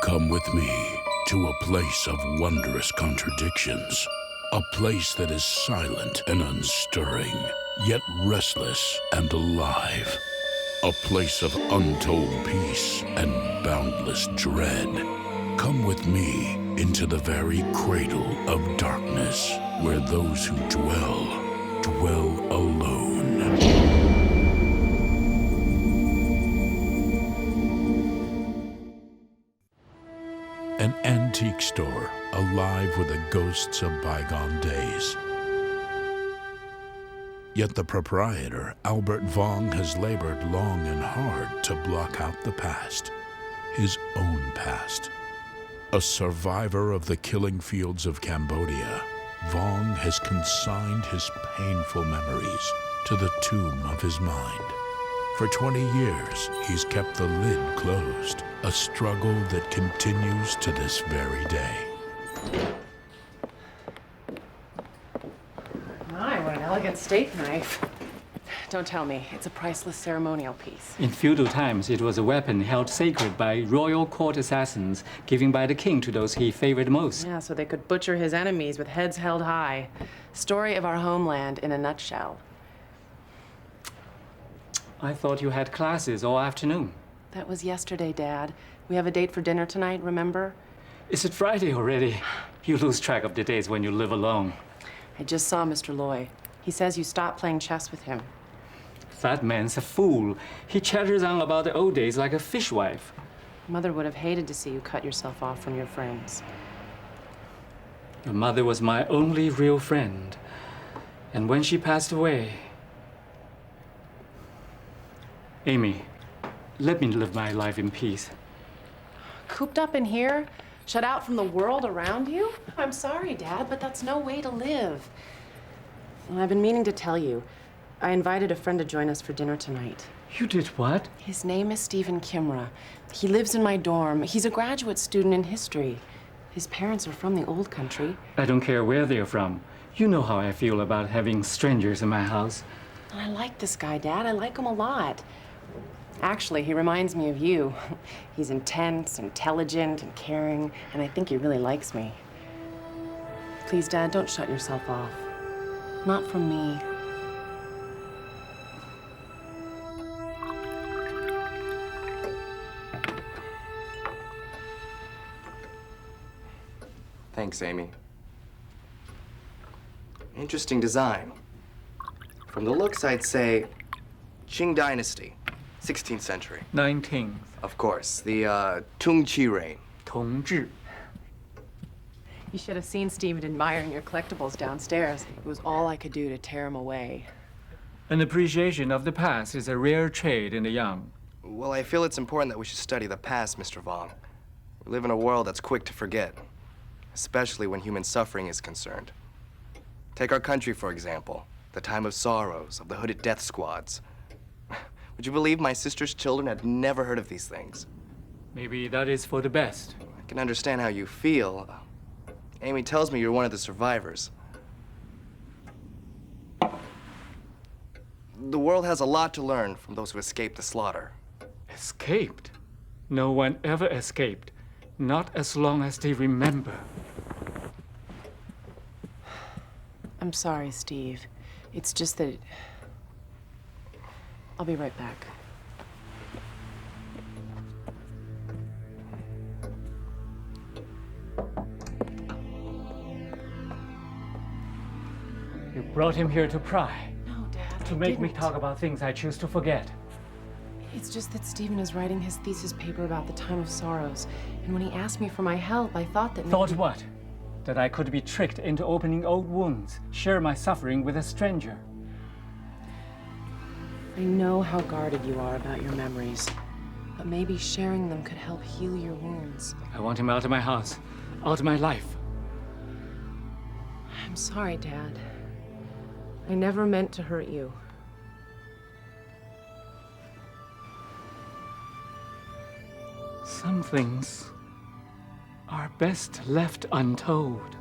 Come with me to a place of wondrous contradictions. A place that is silent and unstirring, yet restless and alive. A place of untold peace and boundless dread. Come with me into the very cradle of darkness, where those who dwell alone. An antique store, alive with the ghosts of bygone days. Yet the proprietor, Albert Vong, has labored long and hard to block out the past, his own past. A survivor of the killing fields of Cambodia, Vong has consigned his painful memories to the tomb of his mind. For 20 years, he's kept the lid closed, a struggle that continues to this very day. My, what an elegant steak knife. Don't tell me, it's a priceless ceremonial piece. In feudal times, it was a weapon held sacred by royal court assassins, given by the king to those he favored most. Yeah, so they could butcher his enemies with heads held high. Story of our homeland in a nutshell. I thought you had classes all afternoon. That was yesterday, Dad. We have a date for dinner tonight, remember? Is it Friday already? You lose track of the days when you live alone. I just saw Mr. Loy. He says you stopped playing chess with him. That man's a fool. He chatters on about the old days like a fishwife. Mother would have hated to see you cut yourself off from your friends. Your mother was my only real friend. And when she passed away... Amy, let me live my life in peace. Cooped up in here? Shut out from the world around you? I'm sorry, Dad, but that's no way to live. And I've been meaning to tell you. I invited a friend to join us for dinner tonight. You did what? His name is Stephen Kimra. He lives in my dorm. He's a graduate student in history. His parents are from the old country. I don't care where they're from. You know how I feel about having strangers in my house. And I like this guy, Dad. I like him a lot. Actually, he reminds me of you. He's intense, intelligent, and caring, and I think he really likes me. Please, Dad, don't shut yourself off. Not from me. Thanks, Amy. Interesting design. From the looks, I'd say Qing Dynasty, 16th century. 19th. Of course, the Tung Chi reign. 同治. You should have seen Stephen admiring your collectibles downstairs. It was all I could do to tear him away. An appreciation of the past is a rare trait in the young. Well, I feel it's important that we should study the past, Mr. Vong. We live in a world that's quick to forget, especially when human suffering is concerned. Take our country, for example, the time of sorrows, of the hooded death squads. Would you believe my sister's children had never heard of these things? Maybe that is for the best. I can understand how you feel. Amy tells me you're one of the survivors. The world has a lot to learn from those who escaped the slaughter. Escaped? No one ever escaped. Not as long as they remember. I'm sorry, Steve. It's just that... I'll be right back. You brought him here to pry. No, Dad, To I make me didn't. talk about things I choose to forget. It's just that Stephen is writing his thesis paper about the time of sorrows. And when he asked me for my help, I thought that... Thought maybe- what? That I could be tricked into opening old wounds, share my suffering with a stranger. I know how guarded you are about your memories. But maybe sharing them could help heal your wounds. I want him out of my house, out of my life. I'm sorry, Dad. I never meant to hurt you. Some things are best left untold.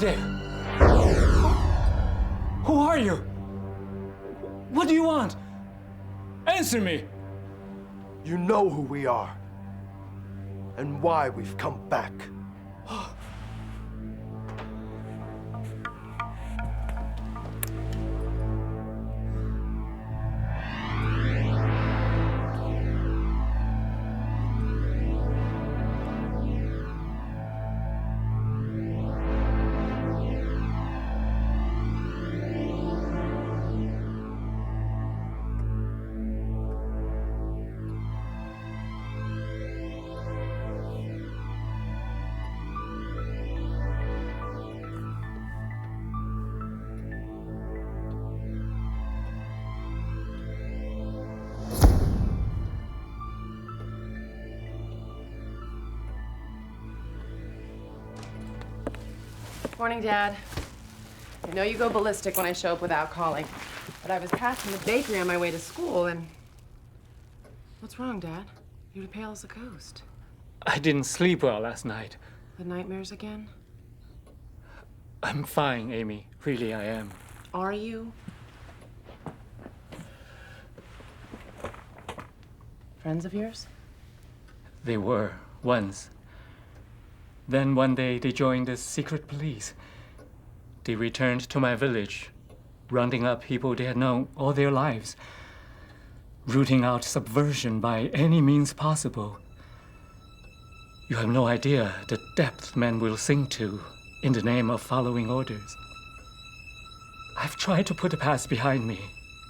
there? Who are you? What do you want? Answer me! You know who we are. And why we've come back. Morning, Dad. I know you go ballistic when I show up without calling, but I was passing the bakery on my way to school and... What's wrong, Dad? You're pale as a ghost. I didn't sleep well last night. The nightmares again? I'm fine, Amy. Really, I am. Are you? Friends of yours? They were, once. Then one day they joined the secret police. They returned to my village, rounding up people they had known all their lives, rooting out subversion by any means possible. You have no idea the depth men will sink to in the name of following orders. I've tried to put the past behind me,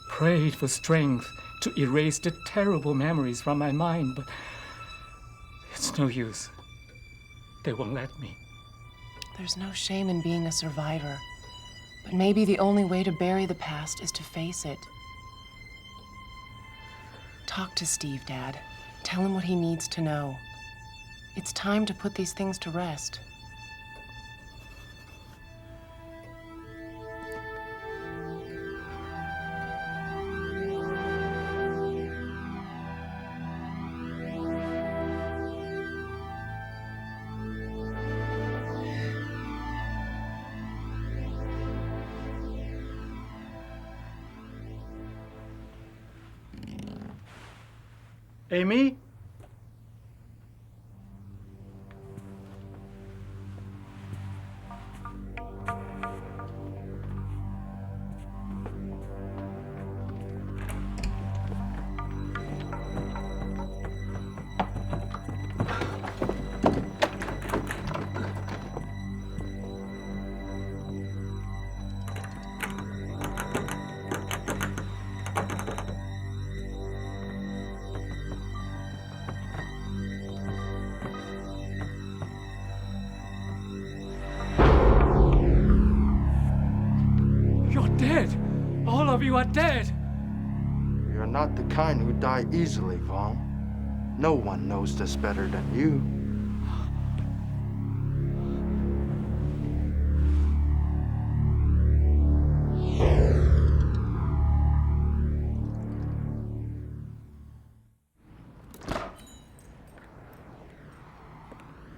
prayed for strength to erase the terrible memories from my mind, but it's no use. They won't let me. There's no shame in being a survivor, but maybe the only way to bury the past is to face it. Talk to Steve, Dad. Tell him what he needs to know. It's time to put these things to rest. Amy? All of you are dead! You're not the kind who die easily, Vaughn. No one knows this better than you.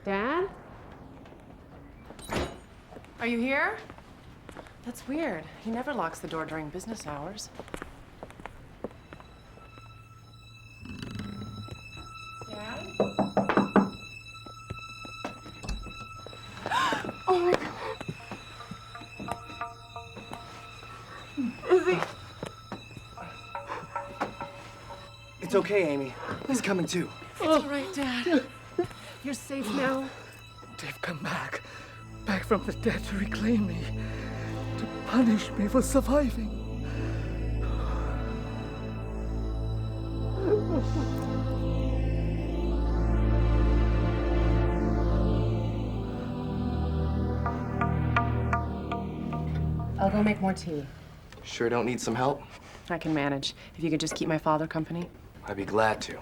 Dad? Are you here? That's weird. He never locks the door during business hours. Dad? Oh my God. Is he? It's okay, Amy. He's coming too. It's all right, Dad. You're safe now. They've come back from the dead to reclaim me, to punish me for surviving. I'll go make more tea. Sure don't need some help? I can manage. If you could just keep my father company. I'd be glad to.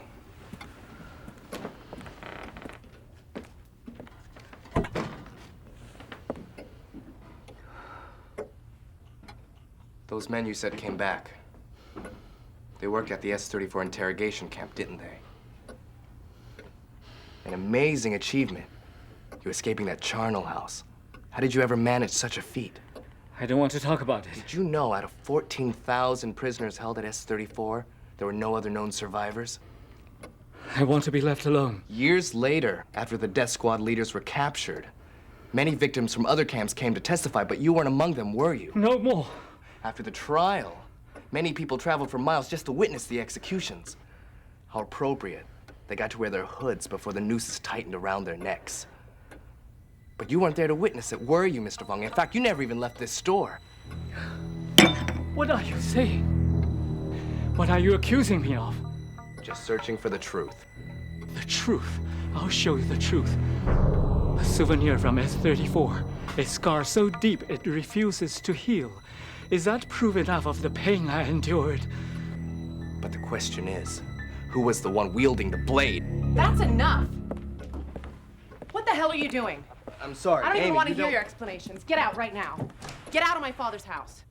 Those men you said came back. They worked at the S-34 interrogation camp, didn't they? An amazing achievement. You escaping that charnel house. How did you ever manage such a feat? I don't want to talk about it. Did you know out of 14,000 prisoners held at S-34, there were no other known survivors? I want to be left alone. Years later, after the death squad leaders were captured, many victims from other camps came to testify, but you weren't among them, were you? No more. After the trial, many people traveled for miles just to witness the executions. How appropriate. They got to wear their hoods before the nooses tightened around their necks. But you weren't there to witness it, were you, Mr. Vong? In fact, you never even left this store. What are you saying? What are you accusing me of? Just searching for the truth. The truth. I'll show you the truth. A souvenir from S-34. A scar so deep it refuses to heal. Is that proof enough of the pain I endured? But the question is, who was the one wielding the blade? That's enough! What the hell are you doing? I'm sorry, I don't even Amy, want to you hear don't- your explanations. Get out right now. Get out of my father's house.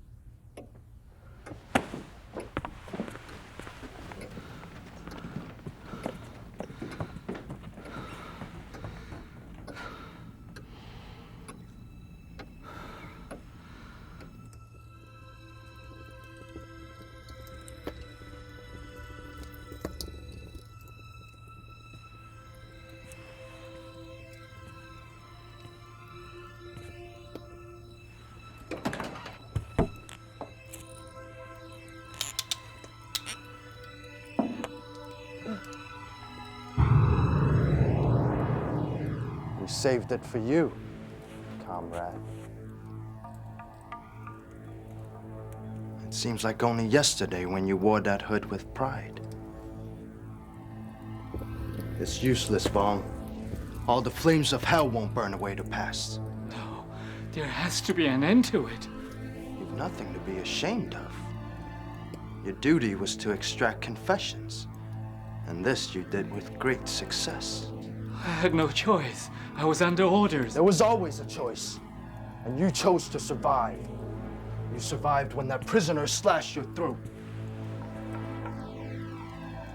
We saved it for you, comrade. It seems like only yesterday when you wore that hood with pride. It's useless, Vong. All the flames of hell won't burn away the past. No, there has to be an end to it. You've nothing to be ashamed of. Your duty was to extract confessions, and this you did with great success. I had no choice. I was under orders. There was always a choice, and you chose to survive. You survived when that prisoner slashed your throat.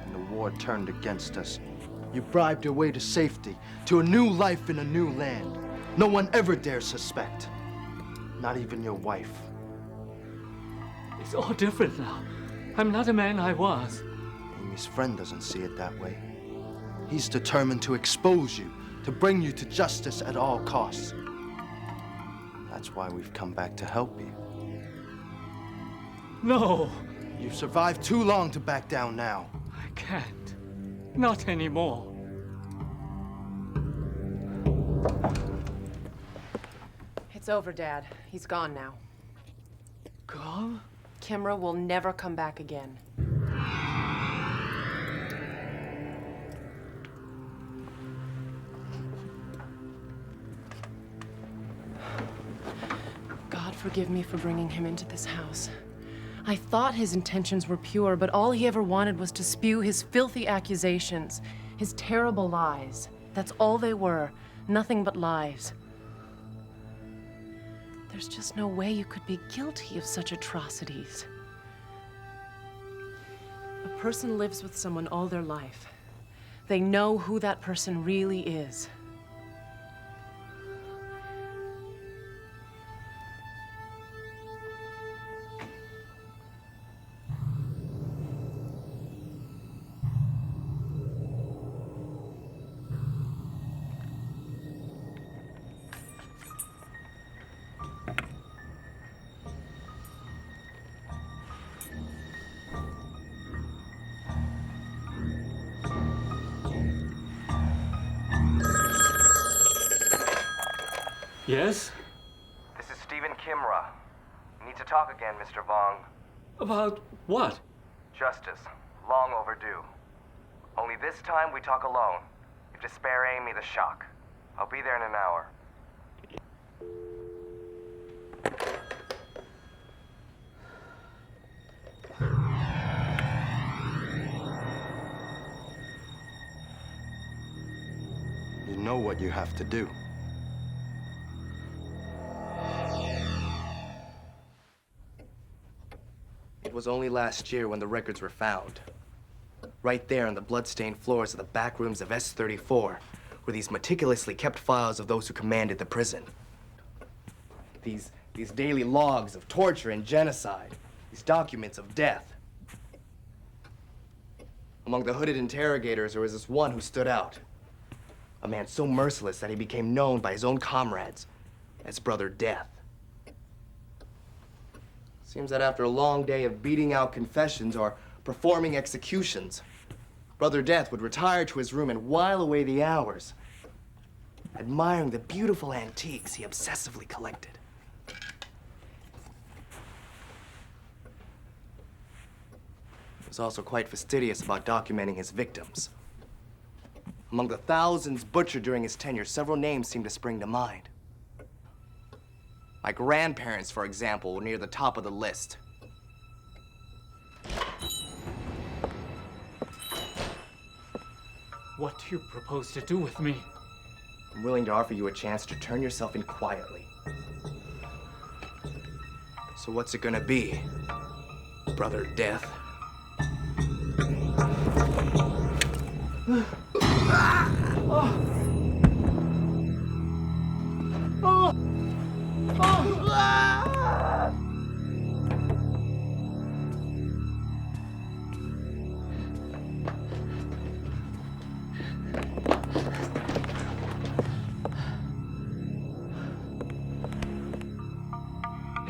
And the war turned against us. You bribed your way to safety, to a new life in a new land. No one ever dares suspect. Not even your wife. It's all different now. I'm not the man I was. Amy's friend doesn't see it that way. He's determined to expose you, to bring you to justice at all costs. That's why we've come back to help you. No, You've survived too long to back down now. I can't. Not anymore. It's over, Dad. He's gone now. Gone? Kimra will never come back again. God forgive me for bringing him into this house. I thought his intentions were pure, but all he ever wanted was to spew his filthy accusations, his terrible lies. That's all they were, nothing but lies. There's just no way you could be guilty of such atrocities. A person lives with someone all their life. They know who that person really is. Yes? This is Stephen Kimra. Need to talk again, Mr. Vong. About what? Justice. Long overdue. Only this time we talk alone. You have to spare Amy the shock. I'll be there in an hour. You know what you have to do. It was only last year when the records were found. Right there on the blood-stained floors of the back rooms of S-34 were these meticulously kept files of those who commanded the prison. These daily logs of torture and genocide, these documents of death. Among the hooded interrogators, there was this one who stood out. A man so merciless that he became known by his own comrades as Brother Death. Seems that after a long day of beating out confessions or performing executions, Brother Death would retire to his room and while away the hours, admiring the beautiful antiques he obsessively collected. He was also quite fastidious about documenting his victims. Among the thousands butchered during his tenure, several names seem to spring to mind. My grandparents, for example, were near the top of the list. What do you propose to do with me? I'm willing to offer you a chance to turn yourself in quietly. So what's it gonna be, Brother Death?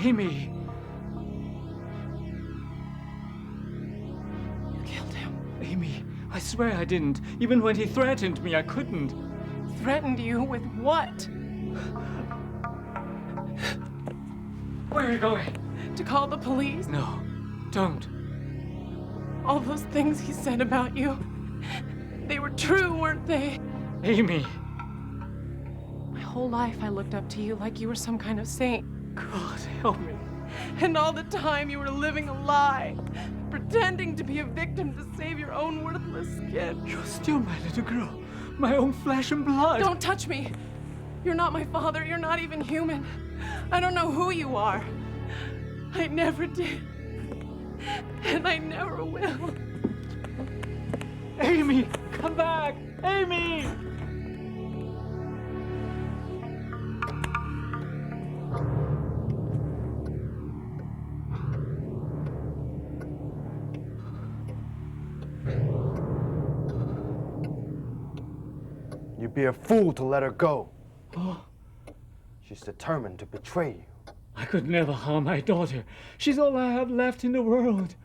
Amy! You killed him. Amy, I swear I didn't. Even when he threatened me, I couldn't. Threatened you with what? Where are you going? To call the police? No, don't. All those things he said about you, they were true, weren't they? Amy! My whole life I looked up to you like you were some kind of saint. God, help me. And all the time you were living a lie, pretending to be a victim to save your own worthless skin. You're still my little girl. My own flesh and blood. Don't touch me. You're not my father. You're not even human. I don't know who you are. I never did. And I never will. Amy, come back! Amy! You'd be a fool to let her go. She's determined to betray you. I could never harm my daughter. She's all I have left in the world.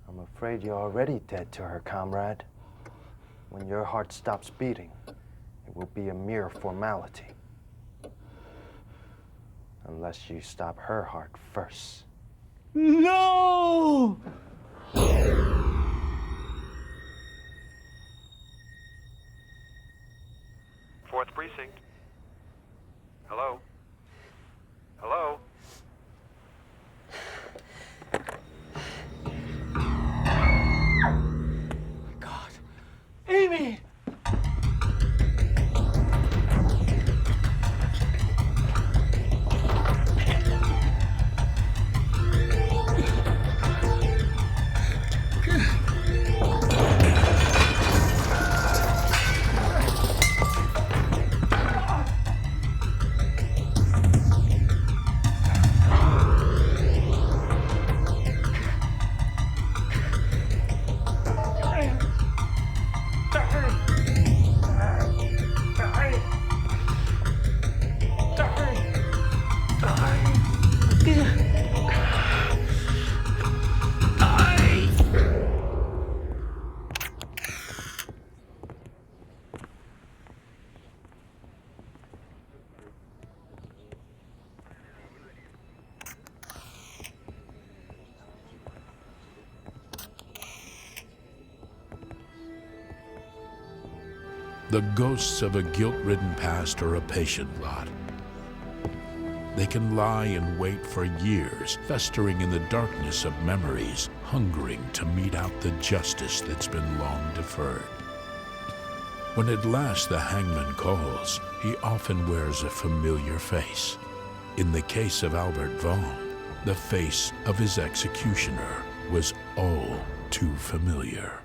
I'm afraid you're already dead to her, comrade. When your heart stops beating, it will be a mere formality. Unless you stop her heart first. No! Fourth Precinct. Hello? Hello? God. Amy! The ghosts of a guilt-ridden past are a patient lot. They can lie in wait for years, festering in the darkness of memories, hungering to mete out the justice that's been long deferred. When at last the hangman calls, he often wears a familiar face. In the case of Albert Vong, the face of his executioner was all too familiar.